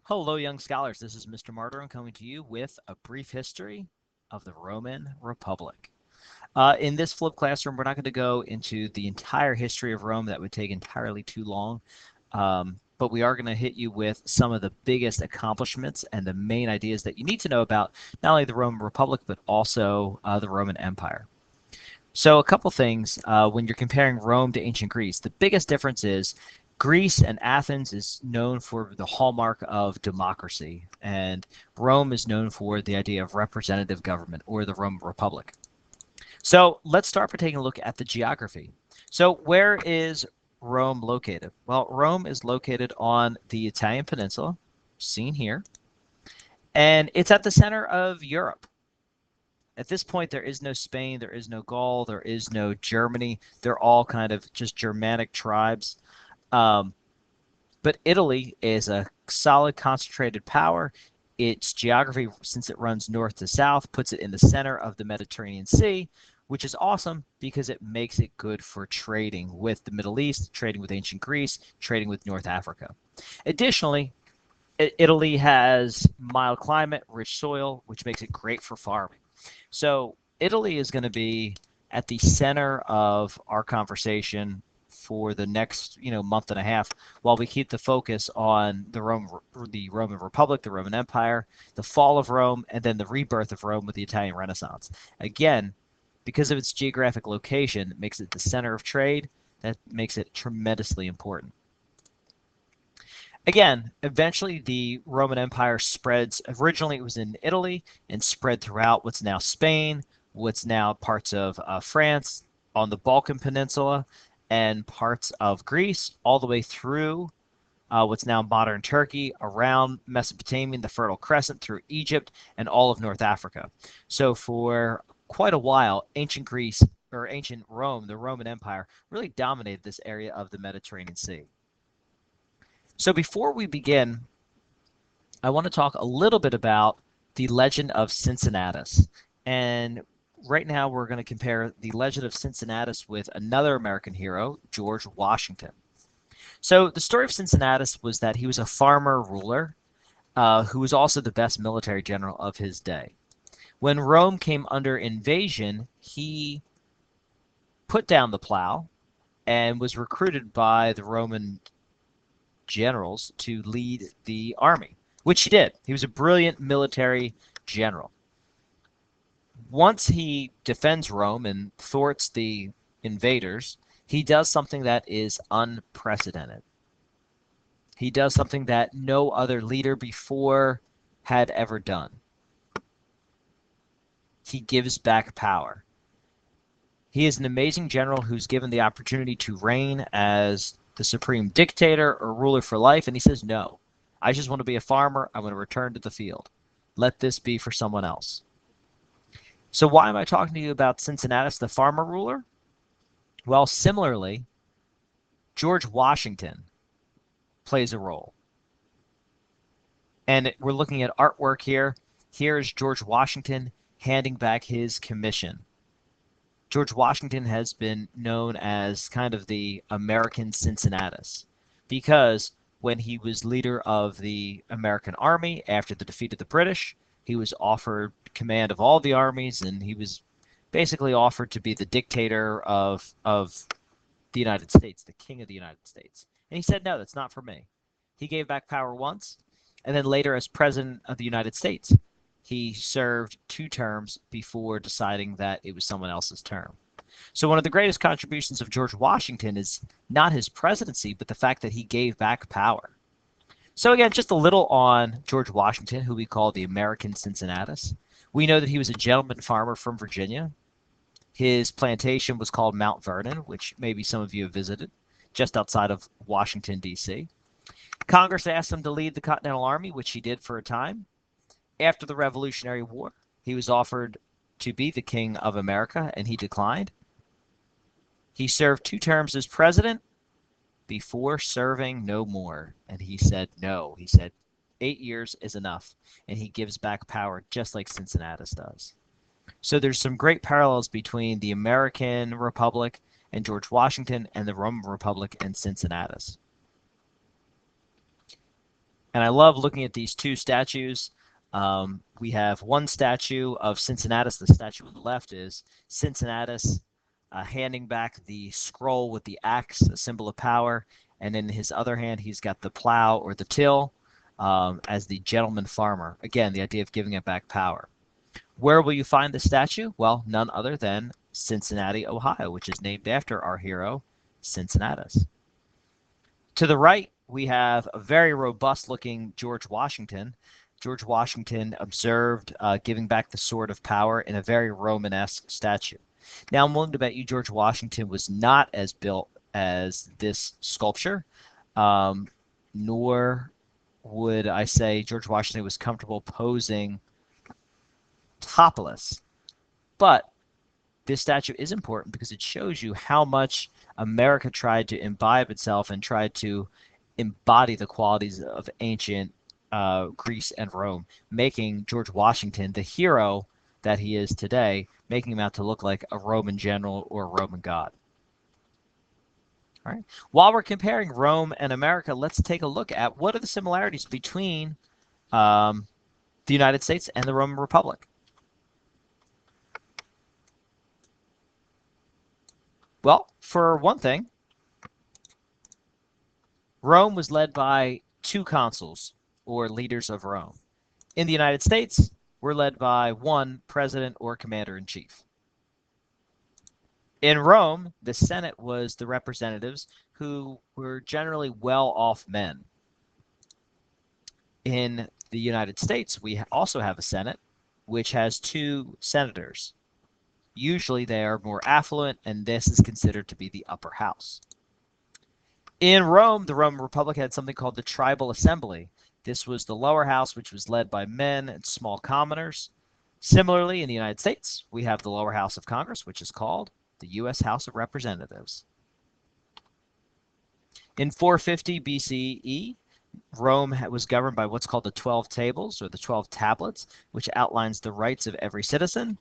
Hello, young scholars. This is Mr. Martyr. I'm coming to you with a brief history of the Roman Republic. In this flip classroom, we're not going to go into the entire history of Rome. That would take entirely too long. But we are going to hit you with some of the biggest accomplishments and the main ideas that you need to know about not only the Roman Republic, but also the Roman Empire. So a couple things when you're comparing Rome to ancient Greece, the biggest difference is Greece and Athens is known for the hallmark of democracy, and Rome is known for the idea of representative government or the Roman Republic. So let's start by taking a look at the geography. So where is Rome located? Well, Rome is located on the Italian peninsula, seen here, and it's at the center of Europe. At this point, there is no Spain, there is no Gaul, there is no Germany. They're all kind of just Germanic tribes. Um, but Italy is a solid concentrated power. Its geography, since it runs north to south, puts it in the center of the Mediterranean Sea, which is awesome because it makes it good for trading with the Middle East, trading with ancient Greece, trading with North Africa. Additionally, Italy has mild climate, rich soil, which makes it great for farming. So Italy is going to be at the center of our conversation for the next, month and a half, while we keep the focus on the Roman Republic, the Roman Empire, the fall of Rome, and then the rebirth of Rome with the Italian Renaissance. Again, because of its geographic location, it makes it the center of trade. That makes it tremendously important. Again, eventually the Roman Empire spreads. Originally, it was in Italy and spread throughout what's now Spain, what's now parts of France, on the Balkan Peninsula, and parts of Greece, all the way through what's now modern Turkey, around Mesopotamia, the Fertile Crescent, through Egypt, and all of North Africa. So for quite a while, ancient Greece, or ancient Rome, the Roman Empire, really dominated this area of the Mediterranean Sea. So before we begin, I want to talk a little bit about the legend of Cincinnatus. And right now we're going to compare the legend of Cincinnatus with another American hero, George Washington. So the story of Cincinnatus was that he was a farmer ruler who was also the best military general of his day. When Rome came under invasion, he put down the plow and was recruited by the Roman generals to lead the army, which he did. He was a brilliant military general. Once he defends Rome and thwarts the invaders, he does something that is unprecedented. He does something that no other leader before had ever done. He gives back power. He is an amazing general who's given the opportunity to reign as the supreme dictator or ruler for life, and he says, no, I just want to be a farmer. I want to return to the field. Let this be for someone else. So why am I talking to you about Cincinnatus, the farmer ruler? Well, similarly, George Washington plays a role. And we're looking at artwork here. Here is George Washington handing back his commission. George Washington has been known as kind of the American Cincinnatus because when he was leader of the American army after the defeat of the British, he was offered command of all the armies, and he was basically offered to be the dictator of the United States, the king of the United States. And he said, no, that's not for me. He gave back power once, and then later as president of the United States, he served 2 terms before deciding that it was someone else's term. So one of the greatest contributions of George Washington is not his presidency, but the fact that he gave back power. So again, just a little on George Washington, who we call the American Cincinnatus. We know that he was a gentleman farmer from Virginia. His plantation was called Mount Vernon, which maybe some of you have visited, just outside of Washington, D.C. Congress asked him to lead the Continental Army, which he did for a time. After the Revolutionary War, he was offered to be the King of America, and he declined. He served 2 terms as president before serving no more, and he said no. He said 8 years is enough, and he gives back power just like Cincinnatus does. So there's some great parallels between the American Republic and George Washington and the Roman Republic and Cincinnatus. And I love looking at these two statues. We have one statue of Cincinnatus. The statue on the left is Cincinnatus handing back the scroll with the axe, a symbol of power. And in his other hand, he's got the plow or the till as the gentleman farmer. Again, the idea of giving it back power. Where will you find the statue? Well, none other than Cincinnati, Ohio, which is named after our hero, Cincinnatus. To the right, we have a very robust-looking George Washington. George Washington observed giving back the sword of power in a very Romanesque statue. Now, I'm willing to bet you George Washington was not as built as this sculpture, nor would I say George Washington was comfortable posing topless. But this statue is important because it shows you how much America tried to imbibe itself and tried to embody the qualities of ancient Greece and Rome, making George Washington the hero that he is today, making him out to look like a Roman general or a Roman god. All right. While we're comparing Rome and America, let's take a look at what are the similarities between the United States and the Roman Republic. Well, for one thing, Rome was led by two consuls, or leaders of Rome. In the United States, we're led by one president or commander-in-chief. In Rome, the Senate was the representatives who were generally well-off men. In the United States, we also have a Senate, which has two senators. Usually they are more affluent, and this is considered to be the upper house. In Rome, the Roman Republic had something called the Tribal Assembly. This was the lower house, which was led by men and small commoners. Similarly, in the United States, we have the lower house of Congress, which is called the U.S. House of Representatives. In 450 BCE, Rome was governed by what's called the 12 Tables, or the 12 Tablets, which outlines the rights of every citizen.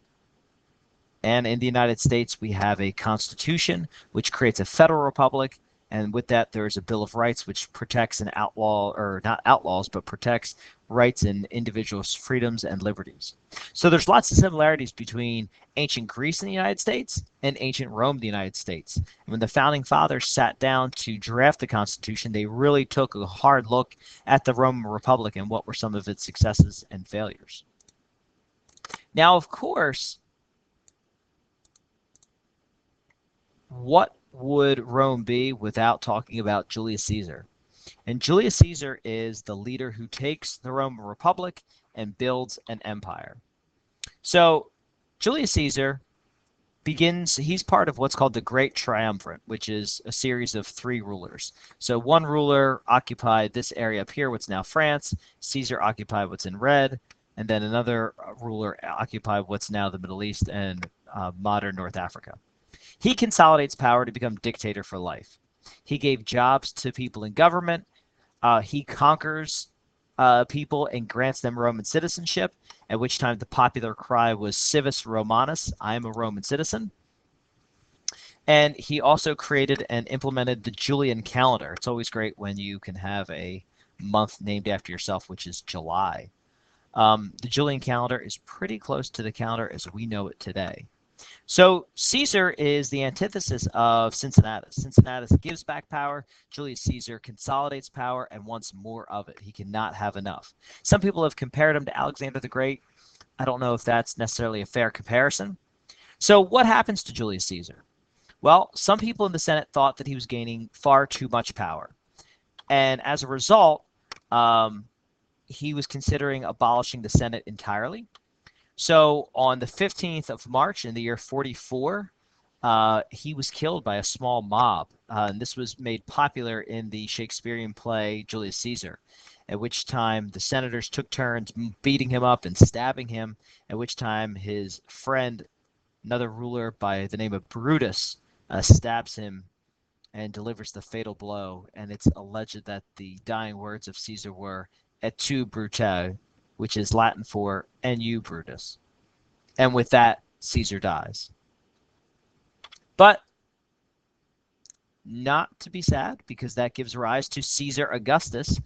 And in the United States, we have a constitution, which creates a federal republic. And with that, there is a Bill of Rights, which protects and or not outlaws, but protects rights and individuals' freedoms and liberties. So there's lots of similarities between ancient Greece in the United States and ancient Rome in the United States. And when the founding fathers sat down to draft the Constitution, they really took a hard look at the Roman Republic and what were some of its successes and failures. Now, of course, what would Rome be without talking about Julius Caesar? And Julius Caesar is the leader who takes the Roman Republic and builds an empire. So Julius Caesar he's part of what's called the Great Triumvirate, which is a series of three rulers. So one ruler occupied this area up here, what's now France. Caesar occupied what's in red, and then another ruler occupied what's now the Middle East and modern North Africa. He consolidates power to become dictator for life. He gave jobs to people in government. He conquers people and grants them Roman citizenship, at which time the popular cry was Civis Romanus, I am a Roman citizen. And he also created and implemented the Julian calendar. It's always great when you can have a month named after yourself, which is July. The Julian calendar is pretty close to the calendar as we know it today. So Caesar is the antithesis of Cincinnatus. Cincinnatus gives back power. Julius Caesar consolidates power and wants more of it. He cannot have enough. Some people have compared him to Alexander the Great. I don't know if that's necessarily a fair comparison. So what happens to Julius Caesar? Well, some people in the Senate thought that he was gaining far too much power. And as a result, he was considering abolishing the Senate entirely. So on the 15th of March in the year 44, he was killed by a small mob. And this was made popular in the Shakespearean play Julius Caesar, at which time the senators took turns beating him up and stabbing him, at which time his friend, another ruler by the name of Brutus, stabs him and delivers the fatal blow. And it's alleged that the dying words of Caesar were, "Et tu, Brute," which is Latin for "and you, Brutus." And with that, Caesar dies. But not to be sad, because that gives rise to Caesar Augustus,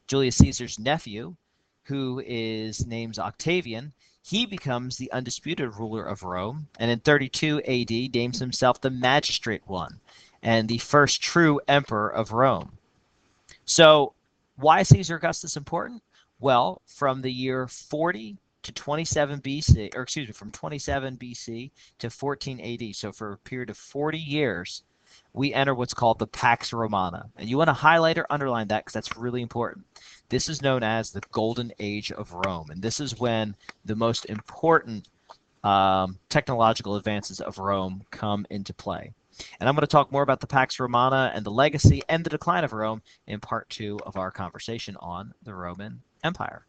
Julius Caesar's nephew, who is named Octavian, he becomes the undisputed ruler of Rome, and in 32 AD names himself the magistrate one and the first true emperor of Rome. So, why is Caesar Augustus important? Well, from the year 40 to 27 BC, or excuse me, from 27 BC to 14 AD, so for a period of 40 years, we enter what's called the Pax Romana. And you want to highlight or underline that because that's really important. This is known as the Golden Age of Rome. And this is when the most important technological advances of Rome come into play. And I'm going to talk more about the Pax Romana and the legacy and the decline of Rome in part 2 of our conversation on the Roman Empire.